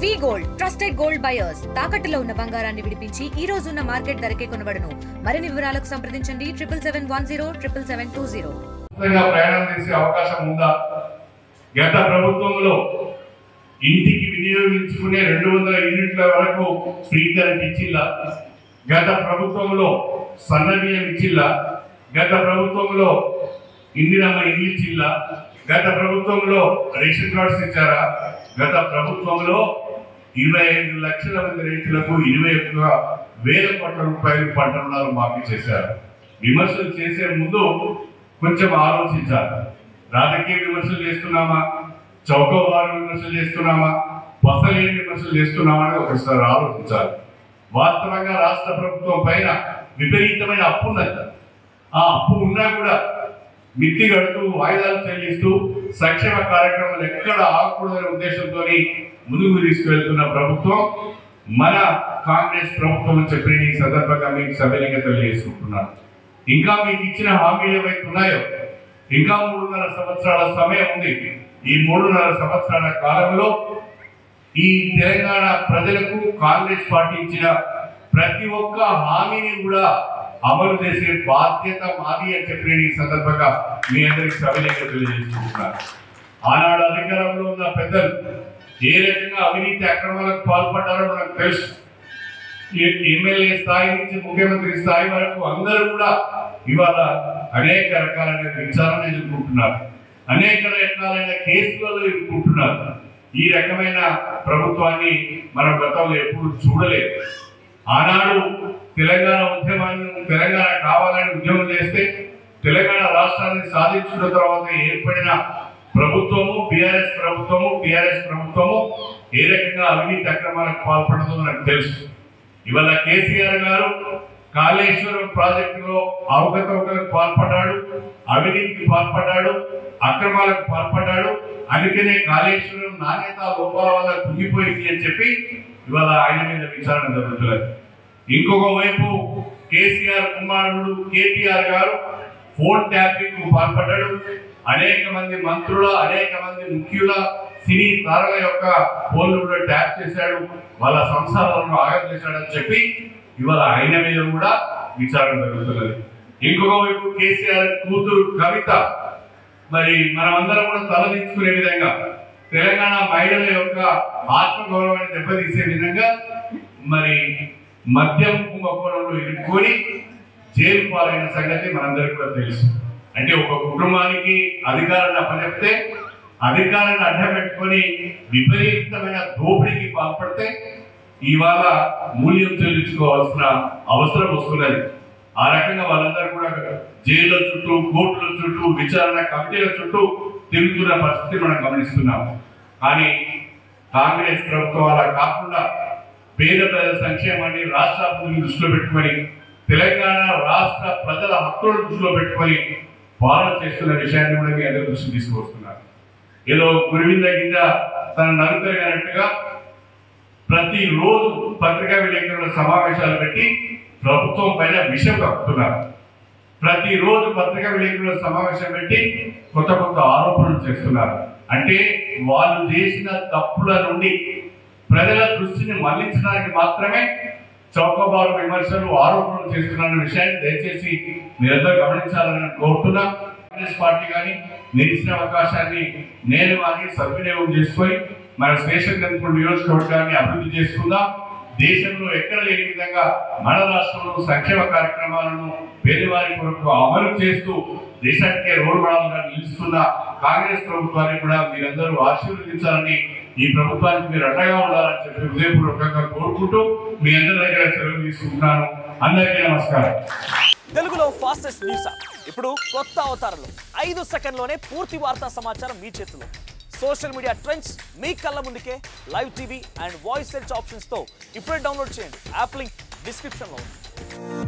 వి gold trusted gold buyers తాకట్టులో ఉన్న బంగారాన్ని విడిపించి ఈ రోజు ఉన్న మార్కెట్ ధరకే కొనబడును. మరిన్ని వివరాలకు సంప్రదించండి 7710 ప్రయాణం చేసే అవకాశం ఉందా? గత ప్రభుత్వంలో ఇంటికి వినియోగించుకునే 200 యూనిట్ల వరకు ఫ్రీ కరెంట్ ఇచ్చిల్లా? గత ప్రభుత్వంలో సన్నబియ్యం ఇచ్చిల్లా? గత ప్రభుత్వంలో ఇందిరమ్మ ఇల్లు ఇచ్చిల్లా? గత ప్రభుత్వంలో రేషన్ కార్డ్స్ ఇచ్చారా? గత ప్రభుత్వంలో 25 లక్షల మంది రైతులకు 21,000 కోట్ల రూపాయలు పంట రుణాలు మాఫీ చేశారు. విమర్శలు చేసే ముందు కొంచెం ఆలోచించాలి. రాజకీయ విమర్శలు చేస్తున్నామా, చౌకబారు విమర్శలు చేస్తున్నామా, పసలేని విమర్శలు చేస్తున్నామా అని ఒకసారి ఆలోచించాలి. వాస్తవంగా రాష్ట్ర ప్రభుత్వం పైన విపరీతమైన అప్పు ఉన్నది. ఆ అప్పు ఉన్నా కూడా మిత్తి కడుతూ వాయిదాలు చెల్లిస్తూ సంక్షేమ కార్యక్రమాలు ఎక్కడ ఆగకూడదనే ఉద్దేశంతో ముందుకు తీసుకువెళ్తున్న ప్రభుత్వం మన కాంగ్రెస్ ప్రభుత్వం అని చెప్పి ఈ సందర్భంగా మీకు సభ్యులంగా తెలియజేసుకుంటున్నాను. ఇంకా మీకు ఇచ్చిన హామీలు ఏవైతే ఉన్నాయో ఇంకా 3.5 సంవత్సరాల సమయం ఉంది. ఈ 3.5 సంవత్సరాల కాలంలో ఈ తెలంగాణ ప్రజలకు కాంగ్రెస్ పార్టీ ఇచ్చిన ప్రతి ఒక్క హామీని కూడా అమలు చేసే బాధ్యత మాది అని చెప్పి ఈ సందర్భంగా మీ అందరికి సభ్యులంగా తెలియజేసుకుంటున్నారు. ఆనాడు అధికారంలో ఉన్న పెద్దలు ఏ రకంగా అవినీతి అక్రమాలకు పాల్పడ్డారో మనకు తెలుసు. ఎమ్మెల్యే స్థాయి నుంచి ముఖ్యమంత్రి స్థాయి వరకు అందరూ కూడా ఇవాళ అనేక రకాలైన విచారణ ఎదుర్కొంటున్నారు, అనేక రకాలైన కేసులలో ఎదుర్కొంటున్నారు. ఈ రకమైన ప్రభుత్వాన్ని మనం గతంలో ఎప్పుడు చూడలేదు. ఆనాడు తెలంగాణ ఉద్యమాన్ని తెలంగాణ కావాలని ఉద్యమం చేస్తే తెలంగాణ రాష్ట్రాన్ని సాధించిన తర్వాత ఏర్పడిన ప్రభుత్వము టిఆర్ఎస్ ప్రభుత్వము ఏ రకంగా అవినీతి అక్రమాలకు పాల్పడదో నాకు తెలుసు. ఇవాళ కేసీఆర్ గారు కాళేశ్వరం ప్రాజెక్టులో అవకతవకలకు పాల్పడ్డాడు, అవినీతికి పాల్పడ్డాడు, అక్రమాలకు పాల్పడ్డాడు. అందుకనే కాళేశ్వరం నాణ్యత లోపాల వల్ల కుంగిపోయింది అని చెప్పి ఇవాళ ఆయన మీద విచారణ జరుగుతున్నది. ఇంకొక వైపు కేసీఆర్ కుమారుడు కేటీఆర్ గారు ఫోన్ ట్యాపింగ్ కు పాల్పడ్డాడు. అనేక మంది మంత్రుల అనేక మంది ముఖ్యుల సినీ తారల యొక్క ఫోన్లు కూడా ట్యాప్ చేశాడు, వాళ్ళ సంసారాలను ఆగం చేశాడని చెప్పి ఇవాళ ఆయన మీద కూడా విచారణ జరుగుతున్నది. ఇంకొక వైపు కేసీఆర్ కూతురు కవిత మరి మనమందరం కూడా తలదించుకునే విధంగా తెలంగాణ మహిళల యొక్క ఆత్మగౌరవాన్ని దెబ్బతీసే విధంగా మరి మద్యం కుంభకోణంలో ఇరుక్కొని జైలు పాలైన సంగతి మనందరికీ కూడా తెలుసు. అంటే ఒక కుటుంబానికి అధికారాన్ని అప్పచెప్తే అధికారాన్ని అడ్డం పెట్టుకొని విపరీతమైన దోపిడీకి పాల్పడితే ఇవాళ మూల్యం చెల్లించుకోవాల్సిన అవసరం వస్తున్నది. ఆ రకంగా వాళ్ళందరూ కూడా జైళ్ళ చుట్టూ కోర్టుల చుట్టూ విచారణ కమిటీల చుట్టూ తిరుగుతున్న పరిస్థితి మనం గమనిస్తున్నాం. కానీ కాంగ్రెస్ ప్రభుత్వం అలా కాకుండా పేద ప్రజల సంక్షేమాన్ని రాష్ట్ర అభివృద్ధిని దృష్టిలో పెట్టుకొని తెలంగాణ రాష్ట్ర ప్రజల హక్కులను దృష్టిలో పెట్టుకొని పాలన చేస్తున్న విషయాన్ని కూడా మీ అందరి దృష్టికి తీసుకువస్తున్నారు. ఏదో గురివింద గింజ తన నలుగురినట్టుగా ప్రతిరోజు పత్రికా విలేకరుల సమావేశాలు పెట్టి ప్రభుత్వం పైన విషయం కక్కుతున్నారు. ప్రతిరోజు పత్రికా విలేకరుల సమావేశం పెట్టి కొత్త ఆరోపణలు చేస్తున్నారు. అంటే వాళ్ళు చేసిన తప్పుల నుండి ప్రజల దృష్టిని మళ్లించడానికి మాత్రమే చౌకబారు విమర్శలు ఆరోపణలు చేస్తున్న విషయాన్ని దయచేసి మీరందరూ గమనించాలని కోరుతున్నా. కాంగ్రెస్ పార్టీ కానీ మీరు ఇచ్చిన అవకాశాన్ని నేను కానీ సద్వినియోగం చేసుకొని మన స్టేషన్ గన్పూర్ నియోజకవర్గాన్ని అభివృద్ధి చేసుకుందాం. దేశంలో ఎక్కడ లేని విధంగా మన రాష్ట్రంలో సంక్షేమ కార్యక్రమాలను పేదవారి కొరకు అమలు చేస్తూ దేశానికే రోల్ మోడల్ గా నిలుస్తున్న కాంగ్రెస్ ప్రభుత్వాన్ని కూడా మీరందరూ ఆశీర్వదించాలని, ఈ ప్రభుత్వానికి మీరు అండగా ఉండాలని చెప్పి హృదయపూర్వకంగా కోరుకుంటూ మీ అందరి దగ్గర సెలవు తీసుకుంటున్నాను. అందరికీ నమస్కారం. తెలుగులో ఫాస్టెస్ట్ న్యూస్ ఇప్పుడు కొత్త అవతారంలో 5 సెకండ్లోనే పూర్తి వార్తా సమాచారం మీ చేతిలో. సోషల్ మీడియా ట్రెండ్స్ మీ కళ్ళ ముందుకే live TV and voice search ఆప్షన్స్తో ఇప్పుడే డౌన్లోడ్ చేయండి. యాప్ లింక్ డిస్క్రిప్షన్లో ఉంది.